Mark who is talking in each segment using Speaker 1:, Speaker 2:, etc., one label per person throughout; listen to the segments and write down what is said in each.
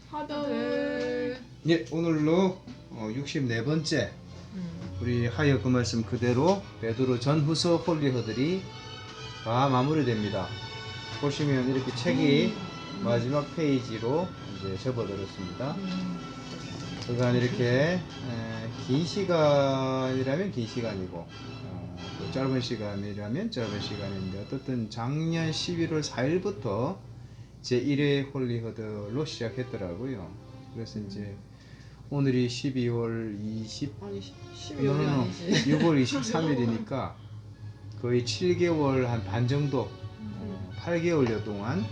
Speaker 1: 하들.
Speaker 2: 예, 오늘로 64번째 우리 하여 그 말씀 그대로 베드로 전후서 홀리허들이 다 마무리됩니다. 보시면 이렇게 책이 마지막 페이지로 이제 접어들었습니다. 그간 이렇게 긴 시간이라면 긴 시간이고 또 짧은 시간이라면 짧은 시간인데 어떻든 작년 11월 4일부터 제1회 홀리허들로 시작했더라고요. 그래서 이제 오늘이 12월
Speaker 1: 12월이 아니지.
Speaker 2: 6월 23일이니까 거의 7개월 한 반 정도 8개월여 동안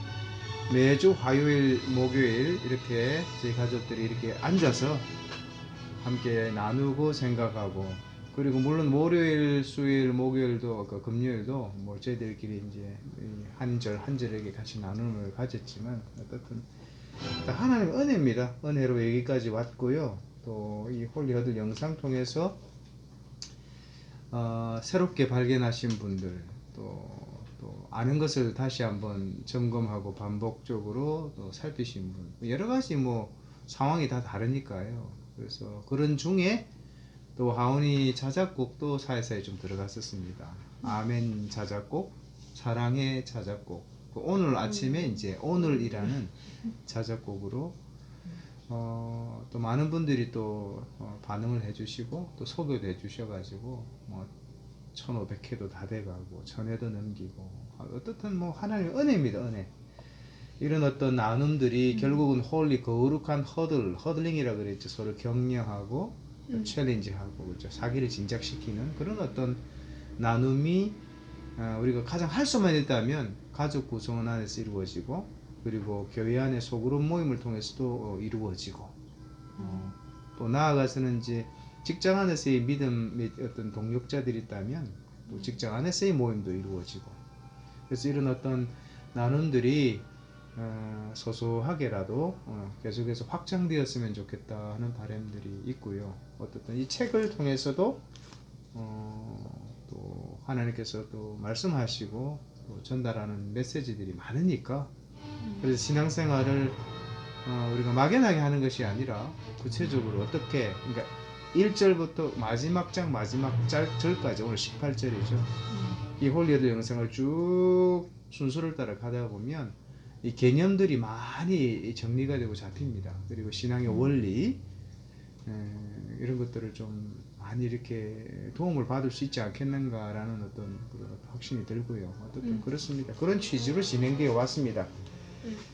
Speaker 2: 매주 화요일 목요일 이렇게 저희 가족들이 이렇게 앉아서 함께 나누고 생각하고, 그리고 물론 월요일 수요일 목요일도 금요일도 뭐 저희들끼리 이제 한 절 한 절에게 같이 나눔을 가졌지만 어떻든 하나님의 은혜입니다. 은혜로 여기까지 왔고요. 또 이 홀리허들 영상 통해서 새롭게 발견하신 분들, 또 아는 것을 다시 한번 점검하고 반복적으로 또 살피신 분, 여러 가지 뭐 상황이 다 다르니까요. 그래서 그런 중에 또 하온이 자작곡도 사이사이 좀 들어갔었습니다. 아멘 자작곡, 사랑의 자작곡, 오늘 아침에 이제 오늘이라는 자작곡으로 또 많은 분들이 또 반응을 해주시고 또 소개도 해주셔가지고 뭐 1500회도 다 돼가고 1000회도 넘기고, 어떻든 뭐 하나님의 은혜입니다. 은혜. 이런 어떤 나눔들이 결국은 홀리 거룩한 허들링이라 그랬죠. 서로 격려하고 챌린지하고, 그렇죠. 사기를 진작시키는 그런 어떤 나눔이 우리가 가장 할 수만 있다면 가족 구성원 안에서 이루어지고, 그리고 교회 안의 소그룹 모임을 통해서도 이루어지고, 또 나아가서는 이제 직장 안에서의 믿음 및 어떤 동력자들이 있다면 또 직장 안에서의 모임도 이루어지고, 그래서 이런 어떤 나눔들이 소소하게라도 계속해서 확장되었으면 좋겠다 하는 바람들이 있고요. 어떻든 이 책을 통해서도 또 하나님께서 또 말씀하시고 또 전달하는 메시지들이 많으니까, 그래서 신앙생활을 우리가 막연하게 하는 것이 아니라 구체적으로 어떻게, 그러니까 1절부터 마지막 장 마지막 절까지, 오늘 18절이죠. 이 홀리허들 영상을 쭉 순서를 따라 가다 보면 이 개념들이 많이 정리가 되고 잡힙니다. 그리고 신앙의 원리 이런 것들을 좀 많이 이렇게 도움을 받을 수 있지 않겠는가라는 어떤 그런 확신이 들고요. 어쨌든 그렇습니다. 그런 취지로 진행되어 왔습니다.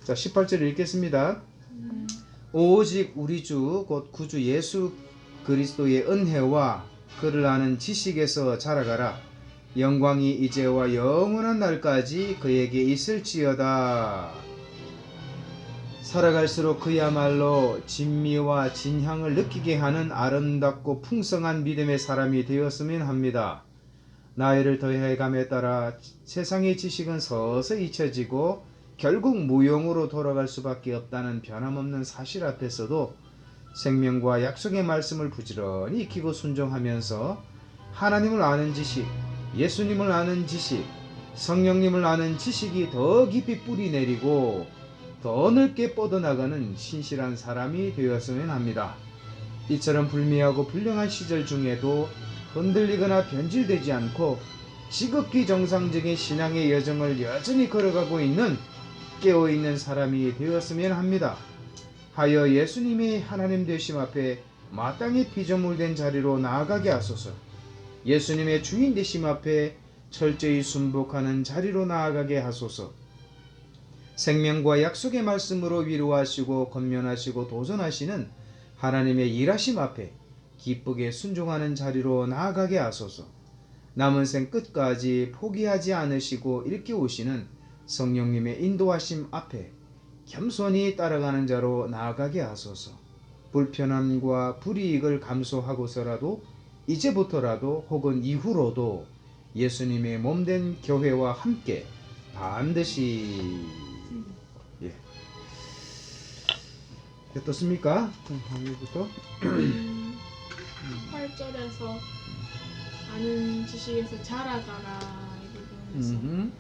Speaker 2: 자, 18절 읽겠습니다. 오직 우리 주 곧 구주 예수 그리스도의 은혜와 그를 아는 지식에서 자라가라. 영광이 이제와 영원한 날까지 그에게 있을지어다. 살아갈수록 그야말로 진미와 진향을 느끼게 하는 아름답고 풍성한 믿음의 사람이 되었으면 합니다. 나이를 더해감에 따라 세상의 지식은 서서히 잊혀지고 결국 무용으로 돌아갈 수밖에 없다는 변함없는 사실 앞에서도 생명과 약속의 말씀을 부지런히 익히고 순종하면서 하나님을 아는 지식, 예수님을 아는 지식, 성령님을 아는 지식이 더 깊이 뿌리 내리고 더 넓게 뻗어나가는 신실한 사람이 되었으면 합니다. 이처럼 불미하고 불량한 시절 중에도 흔들리거나 변질되지 않고 지극히 정상적인 신앙의 여정을 여전히 걸어가고 있는 깨어있는 사람이 되었으면 합니다. 하여 예수님이 하나님 되심 앞에 마땅히 피조물된 자리로 나아가게 하소서. 예수님의 주인 되심 앞에 철저히 순복하는 자리로 나아가게 하소서. 생명과 약속의 말씀으로 위로하시고 권면하시고 도전하시는 하나님의 일하심 앞에 기쁘게 순종하는 자리로 나아가게 하소서. 남은 생 끝까지 포기하지 않으시고 일깨우시는 성령님의 인도하심 앞에 겸손히 따라가는 자로 나아가게 하소서. 불편함과 불이익을 감수하고서라도 이제부터라도 혹은 이후로도 예수님의 몸된 교회와 함께 반드시 어떻습니까? 한국부터
Speaker 1: 8절에서 아는 지식에서 자라가라 이 부분에서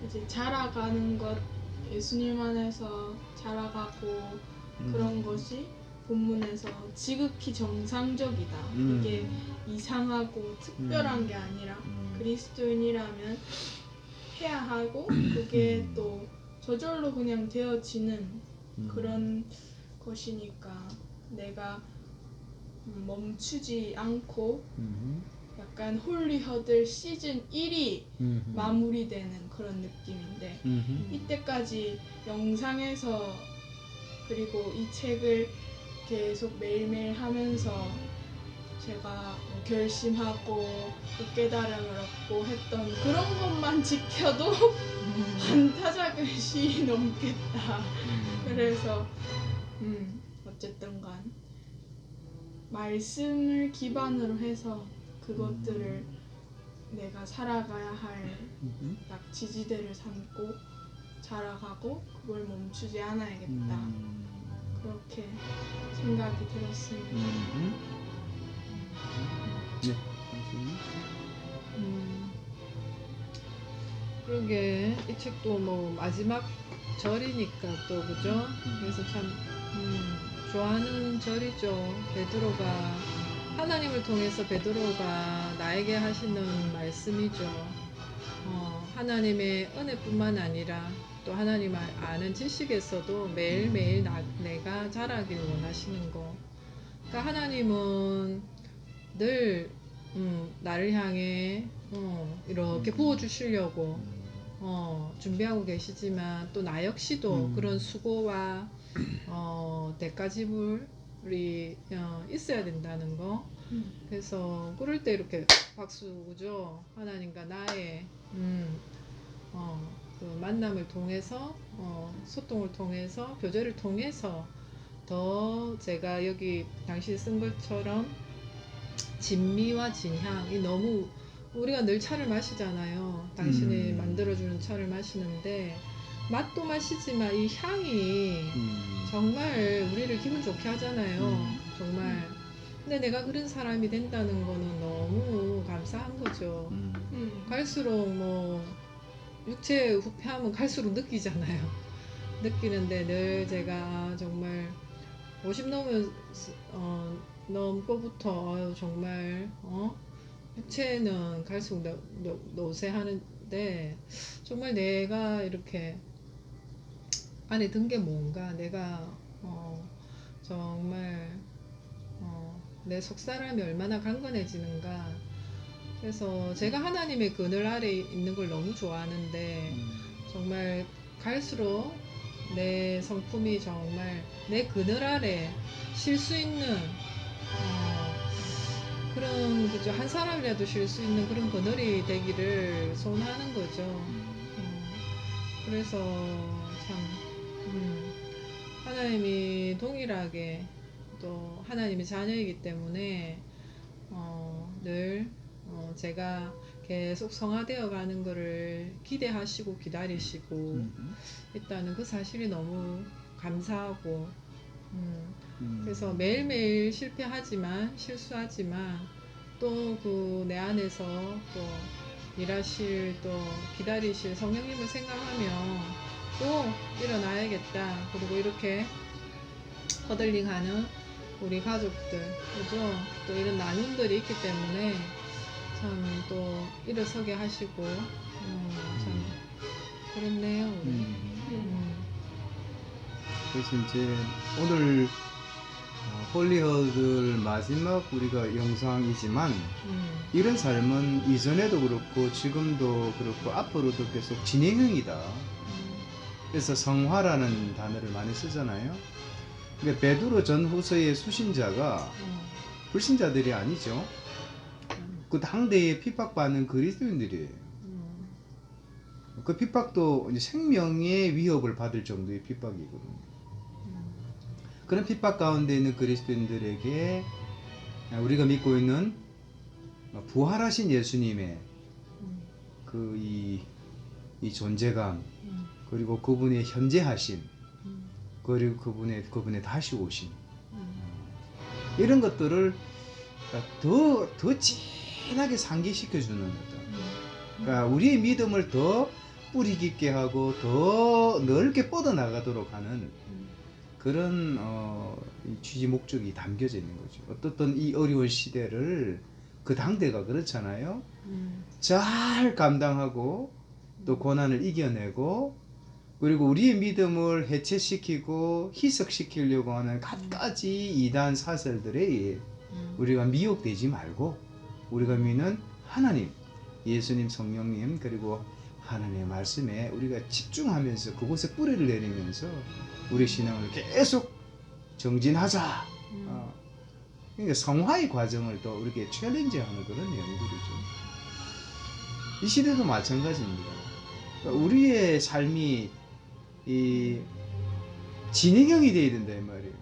Speaker 1: 이제 자라가는 것, 예수님 안에서 자라가고 그런 것이 본문에서 지극히 정상적이다. 이게 이상하고 특별한 게 아니라 그리스도인이라면 해야 하고 그게 또 저절로 그냥 되어지는 그런 것이니까 내가 멈추지 않고 약간 홀리허들 시즌 1이 마무리되는 그런 느낌인데 이때까지 영상에서 그리고 이 책을 계속 매일매일 하면서 제가 결심하고 또 깨달음을 얻고 했던 그런 것만 지켜도 반타작을 넘겠다. 그래서 어쨌든 간 말씀을 기반으로 해서 그것들을 내가 살아가야 할 딱 지지대를 삼고 자라가고 그걸 멈추지 않아야겠다. 그렇게 생각이 들었습니다.
Speaker 2: 네.
Speaker 3: 그러게 이 책도 뭐 마지막 절이니까 또 그죠? 그래서 참 좋아하는 절이죠. 베드로가 하나님을 통해서 베드로가 나에게 하시는 말씀이죠. 하나님의 은혜뿐만 아니라 또 하나님 아는 지식에서도 매일매일 내가 자라길 원하시는 거. 그러니까 하나님은 늘 나를 향해 이렇게 부어주시려고 준비하고 계시지만 또 나 역시도 그런 수고와 대가 지불이 있어야 된다는 거. 그래서 그럴 때 이렇게 박수죠. 하나님과 나의 그 만남을 통해서 소통을 통해서 교제를 통해서 더 제가 여기 당신이 쓴 것처럼 진미와 진향이 너무 우리가 늘 차를 마시잖아요. 당신이 만들어주는 차를 마시는데 맛도 마시지만 이 향이 정말 우리를 기분 좋게 하잖아요. 정말. 근데 내가 그런 사람이 된다는 거는 너무 감사한 거죠. 갈수록 뭐 육체의 후패함은 갈수록 느끼잖아요. 느끼는데 늘 제가 정말 50 넘고부터 정말 육체는 갈수록 노쇠하는데 정말 내가 이렇게 안에 든 게 뭔가 내가 정말 내 속사람이 얼마나 강건해지는가. 그래서 제가 하나님의 그늘 아래 있는 걸 너무 좋아하는데 정말 갈수록 내 성품이 정말 내 그늘 아래 쉴 수 있는 그런 그죠 한 사람이라도 쉴 수 있는 그런 그늘이 되기를 소원하는 거죠. 그래서 참 하나님이 동일하게 또 하나님의 자녀이기 때문에 늘 제가 계속 성화되어 가는 것을 기대하시고 기다리시고 있다는 그 사실이 너무 감사하고 그래서 매일매일 실패하지만 실수하지만 또 그 내 안에서 또 일하실 또 기다리실 성령님을 생각하며 또 일어나야겠다. 그리고 이렇게 허들링하는 우리 가족들 그죠? 또 이런 나눔들이 있기 때문에 참 또 일어서게 하시고 참 그렇네요. 우리.
Speaker 2: 그래서 이제 오늘 홀리허들 마지막 우리가 영상이지만 이런 삶은 이전에도 그렇고 지금도 그렇고 앞으로도 계속 진행형이다. 그래서 성화라는 단어를 많이 쓰잖아요. 그러니까 베드로 전후서의 수신자가 불신자들이 아니죠. 그 당대에 핍박받는 그리스도인들이에요. 그 핍박도 이제 생명의 위협을 받을 정도의 핍박이거든요. 그런 핍박 가운데 있는 그리스도인들에게 우리가 믿고 있는 부활하신 예수님의 그 이 존재감 그리고 그분의 현재하심 그리고 그분의 다시 오심 이런 것들을 더 진하게 상기시켜 주는 거죠. 그러니까 우리의 믿음을 더 뿌리 깊게 하고 더 넓게 뻗어 나가도록 하는 그런 이 취지 목적이 담겨져 있는 거죠. 어떻든 이 어려운 시대를 그 당대가 그렇잖아요. 잘 감당하고 또 고난을 이겨내고 그리고 우리의 믿음을 해체시키고 희석시키려고 하는 갖가지 이단 사설들에 우리가 미혹되지 말고 우리가 믿는 하나님, 예수님, 성령님 그리고 하나님의 말씀에 우리가 집중하면서 그곳에 뿌리를 내리면서 우리 신앙을 계속 정진하자. 그러니까 성화의 과정을 또 이렇게 챌린지하는 그런 내용들이죠. 이 시대도 마찬가지입니다. 그러니까 우리의 삶이 이 진행형이 돼야 된다 이 말이에요.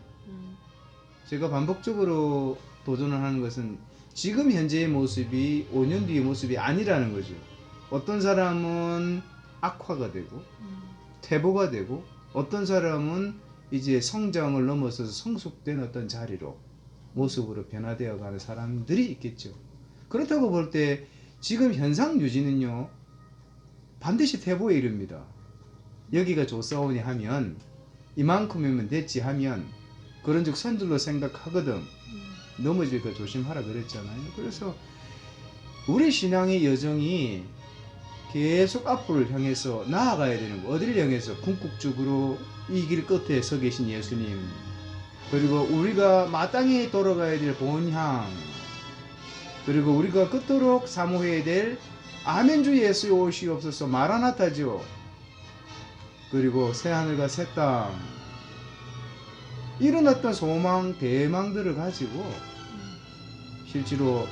Speaker 2: 제가 반복적으로 도전을 하는 것은 지금 현재의 모습이 5년 뒤의 모습이 아니라는 거죠. 어떤 사람은 악화가 되고 퇴보가 되고 어떤 사람은 이제 성장을 넘어서서 성숙된 어떤 자리로 모습으로 변화되어 가는 사람들이 있겠죠. 그렇다고 볼 때 지금 현상 유지는요 반드시 퇴보에 이릅니다. 여기가 좋사오니 하면 이만큼이면 됐지 하면 그런즉 선줄로 생각하거든 넘어질 거 조심하라 그랬잖아요. 그래서 우리 신앙의 여정이 계속 앞으로 향해서 나아가야 되는 거. 어디를 향해서? 궁극적으로 이 길 끝에 서 계신 예수님 그리고 우리가 마땅히 돌아가야 될 본향 그리고 우리가 끝도록 사모해야 될 아멘주 예수의 오시옵소서 마라나타죠. 그리고 새하늘과 새 땅 이런 어떤 소망 대망들을 가지고 실제로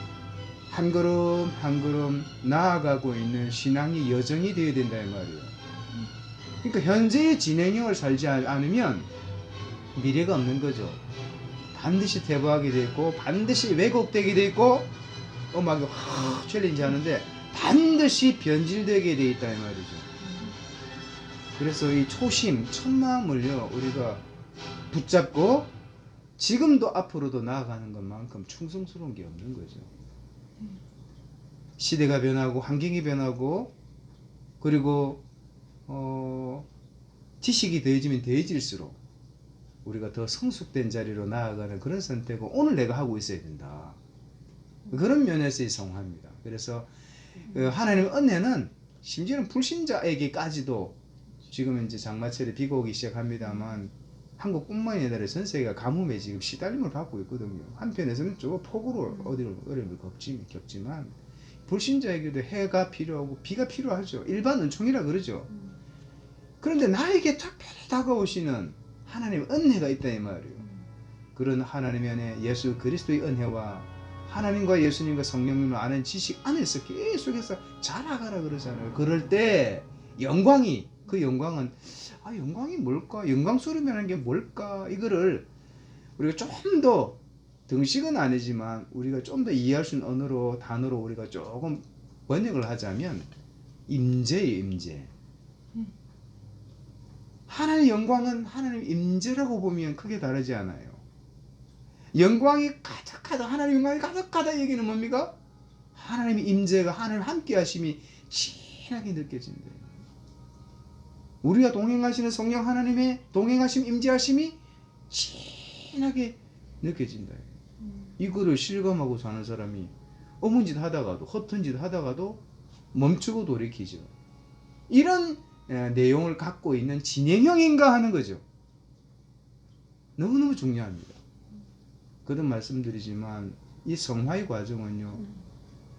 Speaker 2: 한 걸음 한 걸음 나아가고 있는 신앙의 여정이 되어야 된다 이 말이에요. 그러니까 현재의 진행형을 살지 않으면 미래가 없는 거죠. 반드시 퇴보하게 돼 있고 반드시 왜곡되게 돼 있고 막 챌린지 하는데 반드시 변질되게 돼 있다 이 말이죠. 그래서 이 초심 첫 마음을요 우리가 붙잡고 지금도 앞으로도 나아가는 것만큼 충성스러운 게 없는 거죠. 시대가 변하고 환경이 변하고 그리고 지식이 더해지면 더해질수록 우리가 더 성숙된 자리로 나아가는 그런 선택을 오늘 내가 하고 있어야 된다. 그런 면에서의 성화입니다. 그래서 하나님의 은혜는 심지어는 불신자에게까지도 지금 이제 장마철에 비가 오기 시작합니다만 한국뿐만이 아니라 전 세계가 가뭄에 지금 시달림을 받고 있거든요. 한편에서는 좀 폭우로 어려움을 겪지만 불신자에게도 해가 필요하고 비가 필요하죠. 일반 은총이라 그러죠. 그런데 나에게 특별히 다가오시는 하나님의 은혜가 있다 이 말이에요. 그런 하나님의 은혜, 예수 그리스도의 은혜와 하나님과 예수님과 성령님을 아는 지식 안에서 계속해서 자라가라 그러잖아요. 그럴 때 영광이 그 영광은 영광이 뭘까? 영광스러움이라는 게 뭘까? 이거를 우리가 좀 더 등식은 아니지만 우리가 좀 더 이해할 수 있는 언어로 단어로 우리가 조금 번역을 하자면 임재예요. 임재. 하나님의 영광은 하나님 임재라고 보면 크게 다르지 않아요. 영광이 가득하다. 하나님의 영광이 가득하다 얘기는 뭡니까? 하나님의 임재가 하나님 함께 하심이 진하게 느껴진대요. 우리가 동행하시는 성령 하나님의 동행하심 임재하심이 진하게 느껴진다. 이거를 실감하고 사는 사람이 어문 짓 하다가도 허튼 짓 하다가도 멈추고 돌이키죠. 이런 내용을 갖고 있는 진행형인가 하는 거죠. 너무너무 중요합니다. 거듭 말씀드리지만 이 성화의 과정은요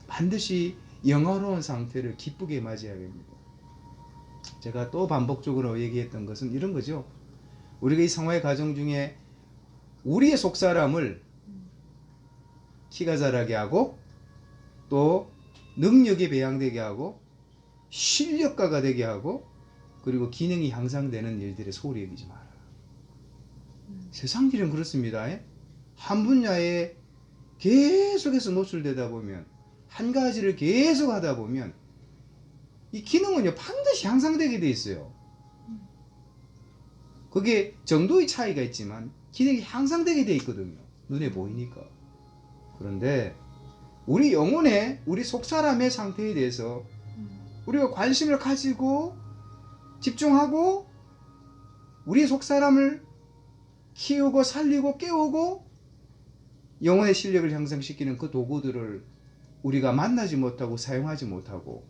Speaker 2: 반드시 영화로운 상태를 기쁘게 맞이해야 됩니다. 제가 또 반복적으로 얘기했던 것은 이런 거죠. 우리가 이 성화의 과정 중에 우리의 속사람을 키가 자라게 하고 또 능력이 배양되게 하고 실력가가 되게 하고 그리고 기능이 향상되는 일들에 소홀히 여기지 마라. 세상 일은 그렇습니다. 한 분야에 계속해서 노출되다 보면 한 가지를 계속 하다 보면 이 기능은요 반드시 향상되게 돼 있어요. 그게 정도의 차이가 있지만 기능이 향상되게 돼 있거든요. 눈에 보이니까. 그런데 우리 영혼의 우리 속사람의 상태에 대해서 우리가 관심을 가지고 집중하고 우리 속사람을 키우고 살리고 깨우고 영혼의 실력을 향상시키는 그 도구들을 우리가 만나지 못하고 사용하지 못하고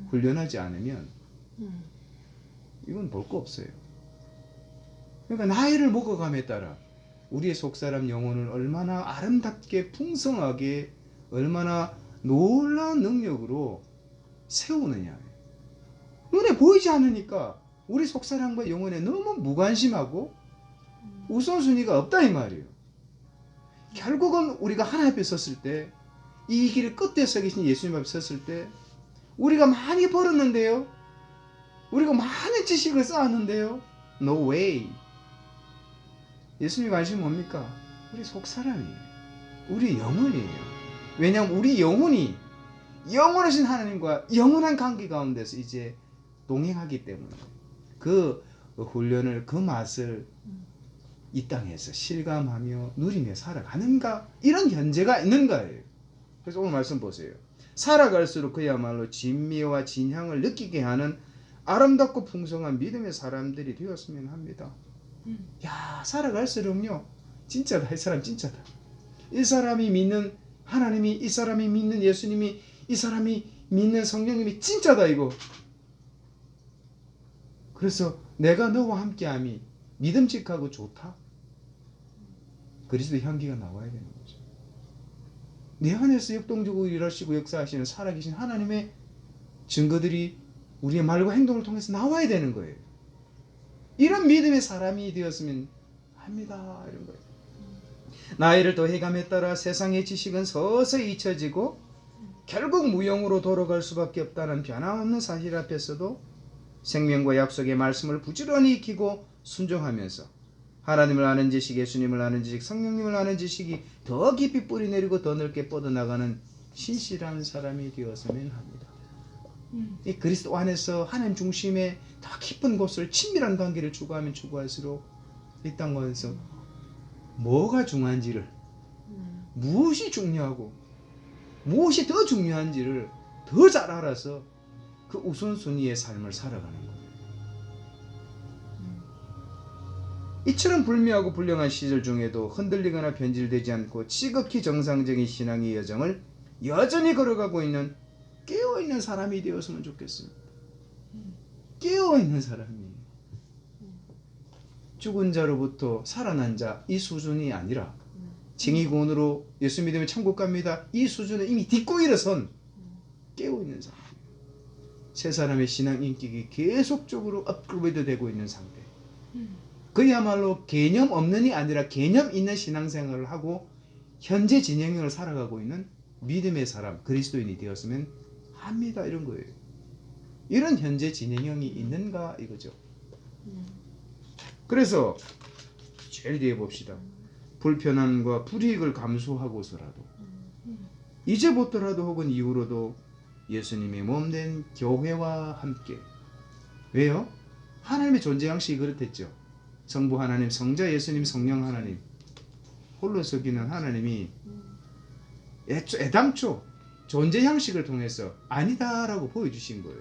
Speaker 2: 훈련하지 않으면 이건 볼 거 없어요. 그러니까 나이를 먹어감에 따라 우리의 속사람 영혼을 얼마나 아름답게 풍성하게 얼마나 놀라운 능력으로 세우느냐. 눈에 보이지 않으니까 우리 속사람과 영혼에 너무 무관심하고 우선순위가 없다 이 말이에요. 결국은 우리가 하나님 앞에 섰을 때, 이 길의 끝에 서 계신 예수님 앞에 섰을 때 우리가 많이 벌었는데요, 우리가 많은 지식을 쌓았는데요, no way. 예수님 관심이 뭡니까? 우리 속사람이에요. 우리 영혼이에요. 왜냐하면 우리 영혼이 영원하신 하나님과 영원한 관계 가운데서 이제 동행하기 때문에 그 훈련을, 그 맛을 이 땅에서 실감하며 누리며 살아가는가, 이런 현재가 있는 거예요. 그래서 오늘 말씀 보세요. 살아갈수록 그야말로 진미와 진향을 느끼게 하는 아름답고 풍성한 믿음의 사람들이 되었으면 합니다. 야, 살아갈수록요, 진짜다. 이 사람 진짜다. 이 사람이 믿는 하나님이, 이 사람이 믿는 예수님이, 이 사람이 믿는 성령님이 진짜다 이거. 그래서 내가 너와 함께함이 믿음직하고 좋다. 그리스도 향기가 나와야 되는 거죠. 내 안에서 역동적으로 일하시고 역사하시는 살아계신 하나님의 증거들이 우리의 말과 행동을 통해서 나와야 되는 거예요. 이런 믿음의 사람이 되었으면 합니다. 이런 거예요. 나이를 더해감에 따라 세상의 지식은 서서히 잊혀지고 결국 무용으로 돌아갈 수밖에 없다는 변함없는 사실 앞에서도 생명과 약속의 말씀을 부지런히 익히고 순종하면서 하나님을 아는 지식, 예수님을 아는 지식, 성령님을 아는 지식이 더 깊이 뿌리내리고 더 넓게 뻗어나가는 신실한 사람이 되었으면 합니다. 이 그리스도 안에서 하나님 중심의 더 깊은 곳을, 친밀한 관계를 추구하면 추구할수록 이 땅에서 뭐가 중요한지를, 무엇이 중요하고 무엇이 더 중요한지를 더 잘 알아서 그 우선순위의 삶을 살아가는 거예요. 이처럼 불미하고 불량한 시절 중에도 흔들리거나 변질되지 않고 지극히 정상적인 신앙의 여정을 여전히 걸어가고 있는 깨어있는 사람이 되었으면 좋겠습니다. 깨어있는 사람이, 죽은 자로부터 살아난 자 이 수준이 아니라 징이군으로 예수 믿으면 천국 갑니다, 이 수준에 이미 딛고 일어선 깨어있는 사람, 세 사람의 신앙 인격이 계속적으로 업그레이드 되고 있는 상태. 그야말로 개념 없는이 아니라 개념 있는 신앙생활을 하고 현재 진행형을 살아가고 있는 믿음의 사람, 그리스도인이 되었으면 합니다. 이런 거예요. 이런 현재 진행형이 있는가 이거죠. 그래서 제일 뒤에 봅시다. 불편함과 불이익을 감수하고서라도 이제부터라도 혹은 이후로도 예수님의 몸된 교회와 함께, 왜요? 하나님의 존재 양식이 그렇댔죠. 성부 하나님, 성자 예수님, 성령 하나님, 홀로 서기는 하나님이 애당초 존재 양식을 통해서 아니다라고 보여주신 거예요.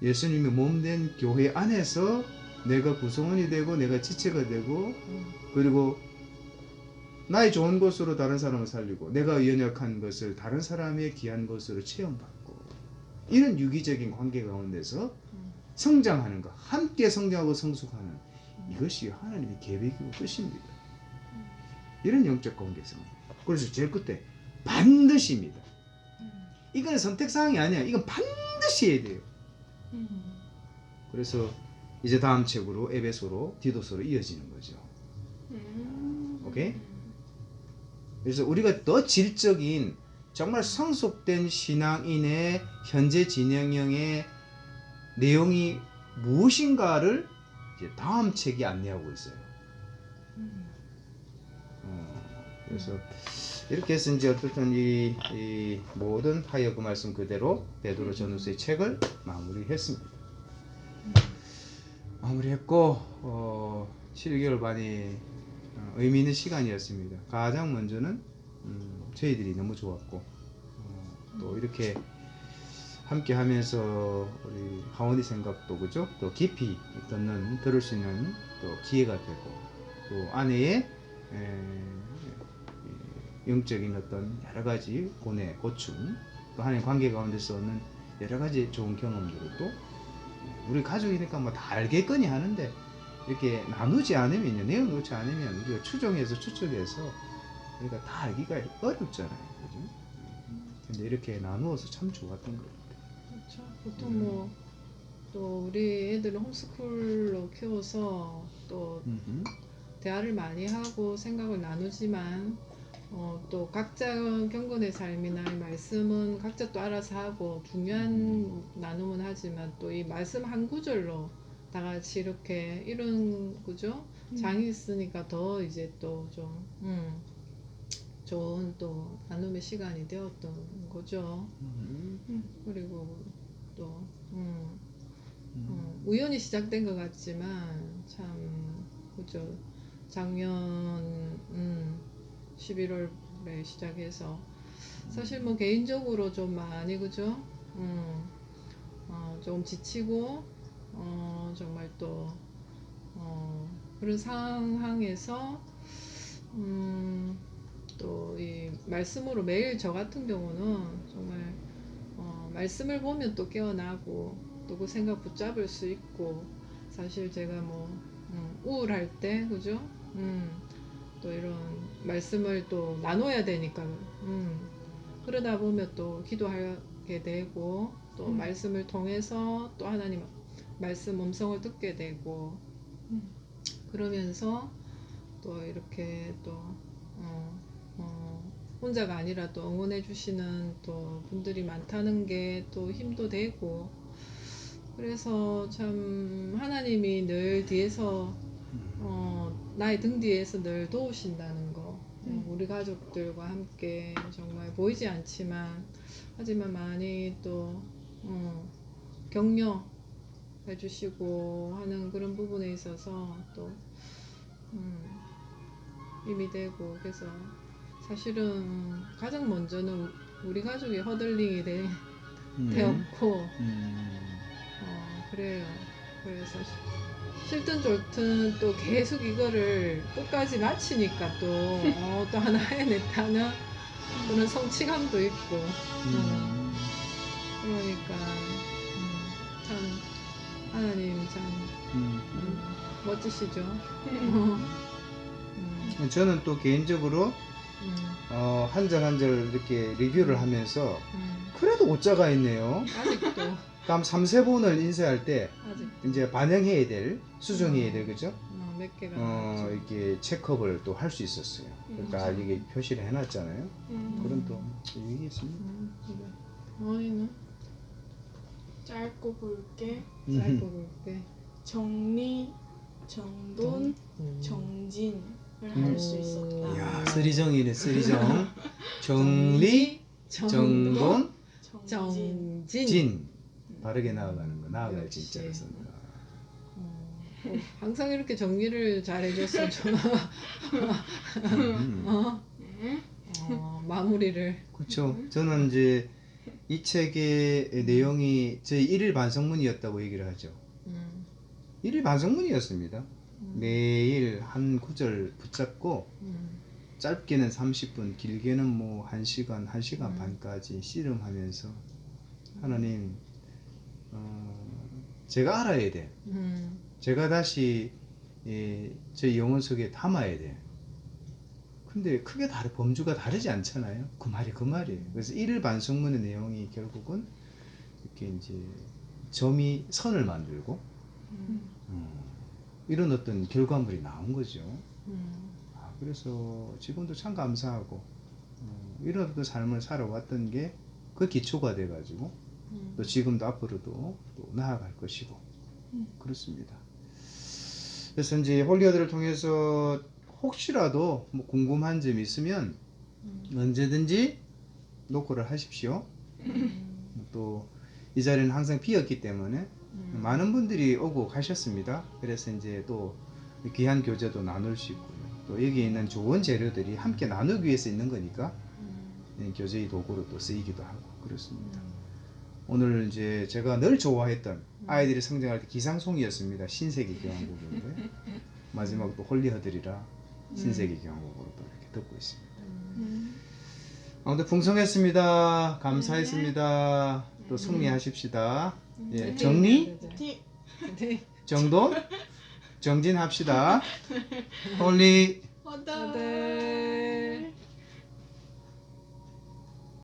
Speaker 2: 예수님의 몸된 교회 안에서 내가 구성원이 되고 내가 지체가 되고, 그리고 나의 좋은 것으로 다른 사람을 살리고 내가 연약한 것을 다른 사람의 귀한 것으로 체험받고, 이런 유기적인 관계 가운데서 성장하는 것, 함께 성장하고 성숙하는, 이것이 하나님의 계획이고 뜻입니다. 이런 영적 관계성. 그래서 제일 끝에 반드시입니다. 이건 선택사항이 아니야. 이건 반드시 해야 돼요. 그래서 이제 다음 책으로 에베소로, 디도서로 이어지는 거죠. 오케이? 그래서 우리가 더 질적인 정말 성숙된 신앙인의 현재 진행형의 내용이 무엇인가를 이제 다음 책이 안내하고 있어요. 그래서 이렇게 해서 이제 어떻든 이 모든 하여 그 말씀 그대로 베드로 전후서의 책을 마무리했습니다. 마무리했고 7개월 반이 의미 있는 시간이었습니다. 가장 먼저는 저희들이 너무 좋았고 또 이렇게 함께 하면서 우리 하원이 생각도 그죠? 또 깊이 들을 수 있는 또 기회가 되고 또 아내의 영적인 어떤 여러 가지 고뇌, 고충 또 하나님 관계 가운데서 얻는 여러 가지 좋은 경험들을 또 우리 가족이니까 뭐 다 알겠거니 하는데 이렇게 나누지 않으면요, 내용 놓지 않으면 우리가 추정해서 추측해서 우리가 다 알기가 어렵잖아요, 그죠? 근데 이렇게 나누어서 참 좋았던 것 같아요.
Speaker 3: 그렇죠. 보통 뭐 또 우리 애들은 홈스쿨로 키워서 또 대화를 많이 하고 생각을 나누지만 또 각자 경건의 삶이나 이 말씀은 각자 또 알아서 하고 중요한 나눔은 하지만 또 이 말씀 한 구절로 다 같이 이렇게 이런 그죠? 장이 있으니까 더 이제 또 좀 좋은 또 나눔의 시간이 되었던 거죠. 그리고 또 우연히 시작된 것 같지만 참 그죠? 작년 11월에 시작해서 사실 뭐 개인적으로 좀 많이 그죠? 좀 지치고 정말 또 그런 상황에서 또 이 말씀으로 매일 저 같은 경우는 정말 말씀을 보면 또 깨어나고 또 그 생각 붙잡을 수 있고 사실 제가 뭐 우울할 때 그죠? 또 이런 말씀을 또 나눠야 되니까 그러다 보면 또 기도하게 되고 또 말씀을 통해서 또 하나님 말씀 음성을 듣게 되고 그러면서 또 이렇게 또 혼자가 아니라 또 응원해 주시는 또 분들이 많다는 게 또 힘도 되고 그래서 참 하나님이 늘 뒤에서 나의 등 뒤에서 늘 도우신다는 거 우리 가족들과 함께 정말 보이지 않지만 하지만 많이 또 격려해 주시고 하는 그런 부분에 있어서 또 힘이 되고 그래서 사실은 가장 먼저는 우리 가족이 허들링이 되었고 그래요. 그래서 싫든 좋든 또 계속 이거를 끝까지 마치니까 또 하나 해냈다는 그런 성취감도 있고 그러니까 참 하나님 참 멋지시죠.
Speaker 2: 저는 또 개인적으로 한 절 한 절 이렇게 리뷰를 하면서 그래도 오자가 있네요.
Speaker 3: 아직도
Speaker 2: 다음 3세본을 인쇄할 때
Speaker 3: 아직도
Speaker 2: 이제 반영해야 될, 수정해야 될, 그죠?
Speaker 3: 몇 개가 나왔죠.
Speaker 2: 이렇게 체크업을 또 할 수 있었어요. 그러니까 이게 표시를 해놨잖아요. 그런 또 유익이 있습니다.
Speaker 3: 어머니는
Speaker 1: 짧고 굵게
Speaker 3: 짧고 굵게
Speaker 1: 정리, 정돈, 정진을 할 수 있었다.
Speaker 2: 이야, 쓰리정이네, 쓰리정. 정리, 정돈,
Speaker 1: 정진.
Speaker 2: 진. 바르게 나아가는 거, 나아갈
Speaker 3: 역시.
Speaker 2: 진짜로 쓴다.
Speaker 3: 항상 이렇게 정리를 잘 해줬으면 좋아.
Speaker 1: 네.
Speaker 3: 마무리를.
Speaker 2: 그렇죠. 저는 이제 이 책의 내용이 저희 일일 반성문이었다고 얘기를 하죠. 일일 반성문이었습니다. 매일 한 구절 붙잡고 짧게는 30분, 길게는 뭐 1시간, 1시간 반까지 씨름하면서 하나님, 제가 알아야 돼. 제가 다시 제 영혼 속에 담아야 돼. 근데 크게 범주가 다르지 않잖아요. 그 말이 그 말이에요. 그래서 일일 반성문의 내용이 결국은 이렇게 이제 점이 선을 만들고 이런 어떤 결과물이 나온 거죠. 그래서 지금도 참 감사하고 이런 어떤 삶을 살아왔던 게 그 기초가 돼가지고 또 지금도 앞으로도 또 나아갈 것이고 그렇습니다. 그래서 이제 홀리어드를 통해서 혹시라도 뭐 궁금한 점이 있으면 언제든지 노크를 하십시오. 또 이 자리는 항상 비었기 때문에 많은 분들이 오고 가셨습니다. 그래서 이제 또 귀한 교제도 나눌 수 있고요. 또 여기 있는 좋은 재료들이 함께 나누기 위해서 있는 거니까 교제의 도구로 또 쓰이기도 하고 그렇습니다. 오늘 이제 제가 늘 좋아했던 아이들이 성장할 때 기상송이었습니다. 신세계 교향곡인데 마지막 또 홀리허들이라 신세계 교향곡으로 또 이렇게 듣고 있습니다. 아무튼 풍성했습니다. 감사했습니다. 또 승리하십시다. 예, 정리,
Speaker 1: 티.
Speaker 3: 네.
Speaker 2: 정돈, 정진합시다. 홀리.
Speaker 1: 화다.
Speaker 3: 네.